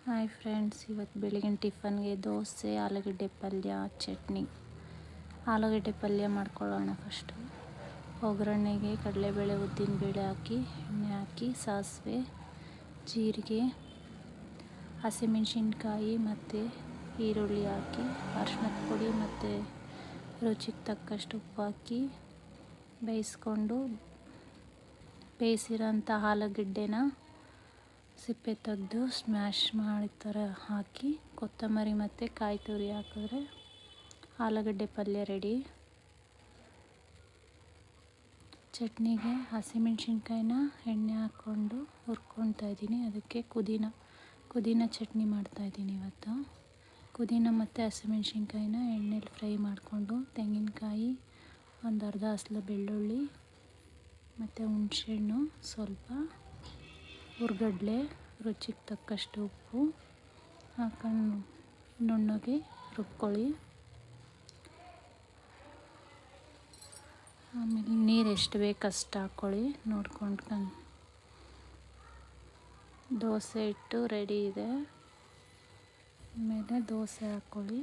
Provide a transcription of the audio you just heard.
Hi friends, ಇವತ್ತು ಬೆಳಗಿನ ಟಿಫನ್ಗೆ ದೋಸೆ, ಆಲೂಗಡ್ಡೆ ಪಲ್ಯ, ಚಟ್ನಿ. ಆಲೂಗಡ್ಡೆ ಪಲ್ಯ ಮಾಡ್ಕೊಳ್ಳೋಣ. ಫಸ್ಟು ಒಗ್ಗರಣೆಗೆ ಕಡಲೆಬೇಳೆ, ಉದ್ದಿನಬೇಳೆ ಹಾಕಿ ಎಣ್ಣೆ ಹಾಕಿ ಸಾಸಿವೆ, ಜೀರಿಗೆ, ಹಸಿಮೆಣಸಿನ್ಕಾಯಿ ಮತ್ತು ಈರುಳ್ಳಿ ಹಾಕಿ ಅರಿಶಿಣದ ಪುಡಿ ಮತ್ತು ರುಚಿಗೆ ತಕ್ಕಷ್ಟು ಉಪ್ಪು ಹಾಕಿ ಬೇಯಿಸ್ಕೊಂಡು ಬೇಯಿಸಿರೋಂಥ ಆಲೂಗಡ್ಡೆನ ಸಿಪ್ಪೆ ತೆಗೆದು ಸ್ಮ್ಯಾಶ್ ಮಾಡಿ ಥರ ಹಾಕಿ ಕೊತ್ತಂಬರಿ ಮತ್ತು ಕಾಯಿ ತುರಿ ಹಾಕಿದ್ರೆ ಆಲೂಗಡ್ಡೆ ಪಲ್ಯ ರೆಡಿ. ಚಟ್ನಿಗೆ ಹಸಿಮೆಣ್ಸಿನ್ಕಾಯಿನ ಎಣ್ಣೆ ಹಾಕ್ಕೊಂಡು ಹುರ್ಕೊತಾ ಇದ್ದೀನಿ. ಅದಕ್ಕೆ ಪುದೀನ ಚಟ್ನಿ ಮಾಡ್ತಾಯಿದ್ದೀನಿ ಇವತ್ತು. ಪುದೀನ ಮತ್ತು ಹಸಿಮೆಣ್ಸಿನ್ಕಾಯಿನ ಎಣ್ಣೆಲಿ ಫ್ರೈ ಮಾಡಿಕೊಂಡು ತೆಂಗಿನಕಾಯಿ, ಒಂದು ಅರ್ಧ ಹಸ್ಲು ಬೆಳ್ಳುಳ್ಳಿ ಮತ್ತು ಹುಣಸೆಹಣ್ಣು, ಸ್ವಲ್ಪ ಹುರ್ಗಡ್ಲೆ, ರುಚಿಗೆ ತಕ್ಕಷ್ಟು ಉಪ್ಪು ಹಾಕೊಂಡು ನುಣ್ಣಗೆ ರುಬ್ಕೊಳ್ಳಿ. ಆಮೇಲೆ ನೀರು ಎಷ್ಟು ಬೇಕು ಅಷ್ಟು ಹಾಕ್ಕೊಳ್ಳಿ ನೋಡ್ಕೊಂಡು. ದೋಸೆ ಹಿಟ್ಟು ರೆಡಿ ಇದೆ. ಆಮೇಲೆ ದೋಸೆ ಹಾಕ್ಕೊಳ್ಳಿ.